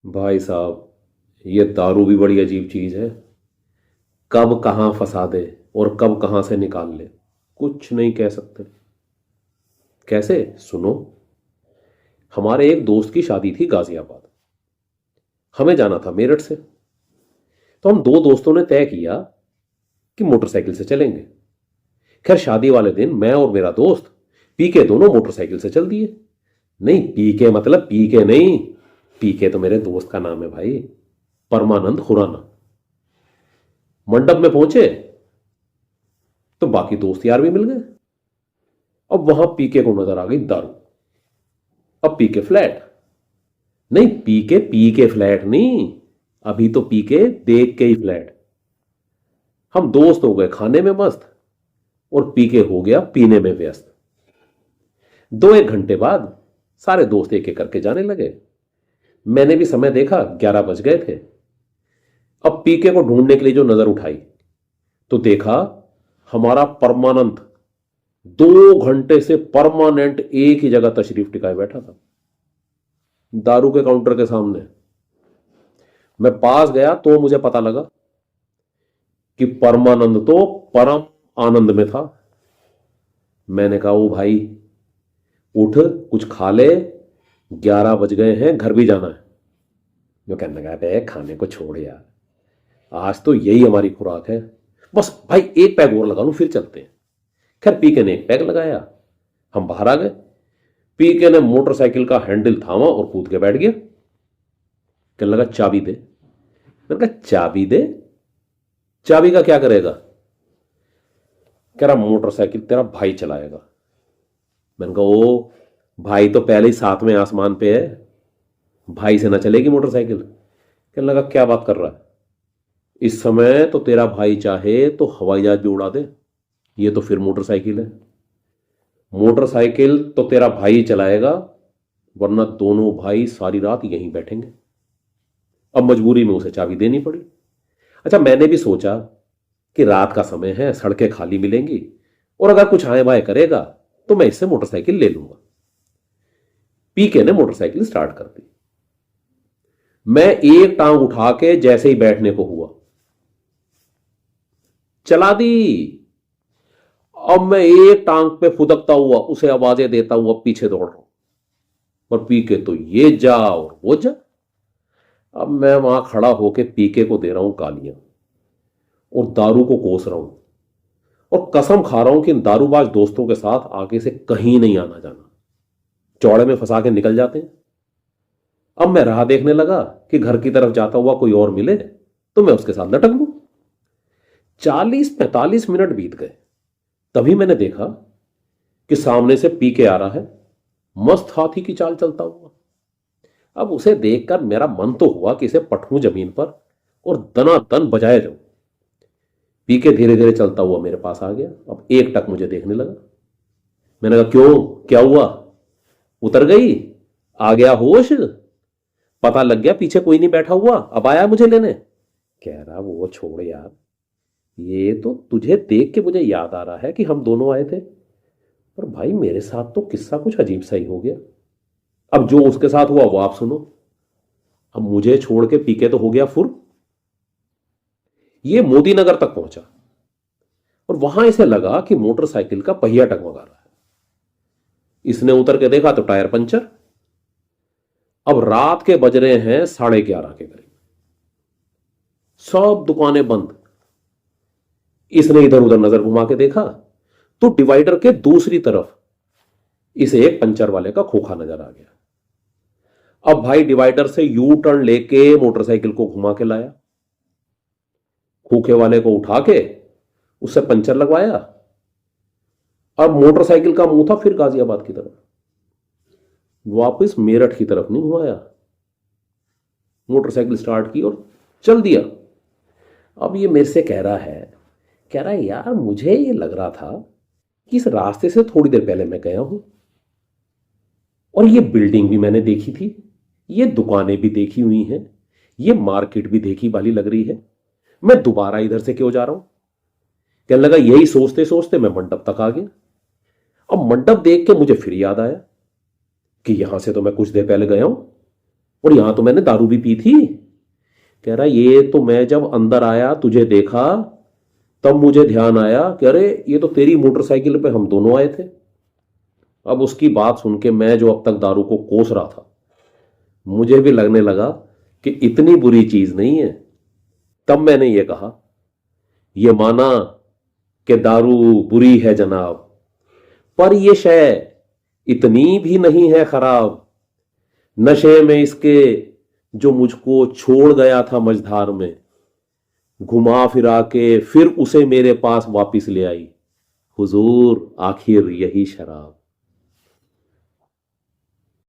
भाई साहब, ये दारू भी बड़ी अजीब चीज है। कब कहाँ फंसा दे और कब कहाँ से निकाल ले, कुछ नहीं कह सकते। कैसे? सुनो। हमारे एक दोस्त की शादी थी गाजियाबाद। हमें जाना था मेरठ से। तो हम दो दोस्तों ने तय किया कि मोटरसाइकिल से चलेंगे। खैर, शादी वाले दिन मैं और मेरा दोस्त पीके दोनों मोटरसाइकिल से चल दिए। नहीं, पीके मतलब पीके नहीं। पीके तो मेरे दोस्त का नाम है भाई, परमानंद खुराना। मंडप में पहुंचे तो बाकी दोस्त यार भी मिल गए। अब वहां पीके को नजर आ गई दारू। अब पीके फ्लैट। नहीं, पीके पीके फ्लैट नहीं, अभी तो पीके देख के ही फ्लैट। हम दोस्त हो गए खाने में मस्त और पीके हो गया पीने में व्यस्त। दो एक घंटे बाद सारे दोस्त एक एक करके जाने लगे। मैंने भी समय देखा, 11 बज गए थे। अब पीके को ढूंढने के लिए जो नजर उठाई तो देखा हमारा परमानंद 2 घंटे से परमानेंट एक ही जगह तशरीफ टिकाए बैठा था, दारू के काउंटर के सामने। मैं पास गया तो मुझे पता लगा कि परमानंद तो परम आनंद में था। मैंने कहा, ओ भाई उठ, कुछ खा ले, 11 बज गए हैं, घर भी जाना है। जो कहने लगा, बे खाने को छोड़ यार, आज तो यही हमारी खुराक है, बस भाई एक पैग और लगा लूं फिर चलते हैं। खैर, पीके ने एक पैग लगाया, हम बाहर आ गए। पीके ने मोटरसाइकिल का हैंडल थामा और कूद के बैठ गया। कहने लगा, चाबी दे। मैंने कहा, चाबी दे? चाबी का क्या करेगा? कह रहा, मोटरसाइकिल तेरा भाई चलाएगा। मैंने कहा, ओ भाई तो पहले ही सातवें आसमान पे है, भाई से ना चलेगी मोटरसाइकिल। कहने लगा, क्या बात कर रहा है? इस समय तो तेरा भाई चाहे तो हवाई जहाज भी उड़ा दे, ये तो फिर मोटरसाइकिल है। मोटरसाइकिल तो तेरा भाई ही चलाएगा, वरना दोनों भाई सारी रात यहीं बैठेंगे। अब मजबूरी में उसे चाबी देनी पड़ी। अच्छा, मैंने भी सोचा कि रात का समय है, सड़कें खाली मिलेंगी, और अगर कुछ आए बाय करेगा तो मैं इससे मोटरसाइकिल ले लूंगा। पीके ने मोटरसाइकिल स्टार्ट कर दी। मैं एक टांग उठा के जैसे ही बैठने को हुआ, चला दी। अब मैं एक टांग पे फुदकता हुआ उसे आवाजें देता हुआ पीछे दौड़ रहा हूं, और पीके तो ये जा और वो जा। अब मैं वहां खड़ा होकर पीके को दे रहा हूं गालियां और दारू को कोस रहा हूं, और कसम खा रहा हूं कि इन दारूबाज दोस्तों के साथ आगे से कहीं नहीं आना जाना, चौड़े में फंसा के निकल जाते हैं। अब मैं राह देखने लगा कि घर की तरफ जाता हुआ कोई और मिले तो मैं उसके साथ लटक लूं। 40-45 मिनट बीत गए। तभी मैंने देखा कि सामने से पी के आ रहा है, मस्त हाथी की चाल चलता हुआ। अब उसे देखकर मेरा मन तो हुआ कि इसे पटकूं जमीन पर और दनादन बजाया जाऊं। पी के धीरे धीरे चलता हुआ मेरे पास आ गया। अब एक टक मुझे देखने लगा। मैंने कहा, क्यों, क्या हुआ? उतर गई? आ गया होश? पता लग गया पीछे कोई नहीं बैठा हुआ, अब आया मुझे लेने? कह रहा, वो छोड़ यार, ये तो तुझे देख के मुझे याद आ रहा है कि हम दोनों आए थे, पर भाई मेरे साथ तो किस्सा कुछ अजीब सा ही हो गया। अब जो उसके साथ हुआ वो आप सुनो। अब मुझे छोड़ के पीके तो हो गया फुर। ये मोदी नगर तक पहुंचा और वहां इसे लगा कि मोटरसाइकिल का पहिया टकमगा रहा है। इसने उतर के देखा तो टायर पंचर। अब रात के बज रहे हैं 11:30 के करीब, सब दुकानें बंद। इसने इधर उधर नजर घुमा के देखा तो डिवाइडर के दूसरी तरफ इसे एक पंचर वाले का खोखा नजर आ गया। अब भाई डिवाइडर से यू टर्न लेके मोटरसाइकिल को घुमा के लाया, खोखे वाले को उठा के उससे पंचर लगवाया। अब मोटरसाइकिल का मुंह था फिर गाजियाबाद की तरफ, वापस मेरठ की तरफ नहीं घुमाया। मोटरसाइकिल स्टार्ट की और चल दिया। अब ये मेरे से कह रहा है यार, मुझे ये लग रहा था कि इस रास्ते से थोड़ी देर पहले मैं गया हूं, और ये बिल्डिंग भी मैंने देखी थी, ये दुकानें भी देखी हुई हैं, ये मार्केट भी देखी वाली लग रही है, मैं दोबारा इधर से क्यों जा रहा हूं? कहने लगा, यही सोचते सोचते मैं मंडप तक आ गया। अब मंडप देख के मुझे फिर याद आया कि यहां से तो मैं कुछ देर पहले गया हूं। और यहां तो मैंने दारू भी पी थी। कह रहा ये तो मैं जब अंदर आया तुझे देखा तब मुझे ध्यान आया कि अरे ये तो तेरी मोटरसाइकिल पे हम दोनों आए थे। अब उसकी बात सुन के मैं जो अब तक दारू को कोस रहा था, मुझे भी लगने लगा कि इतनी बुरी चीज नहीं है। तब मैंने ये कहा, ये माना कि दारू बुरी है जनाब, पर ये शय इतनी भी नहीं है खराब। नशे में इसके जो मुझको छोड़ गया था मझधार में, घुमा फिरा के फिर उसे मेरे पास वापिस ले आई। हुजूर आखिर यही शराब।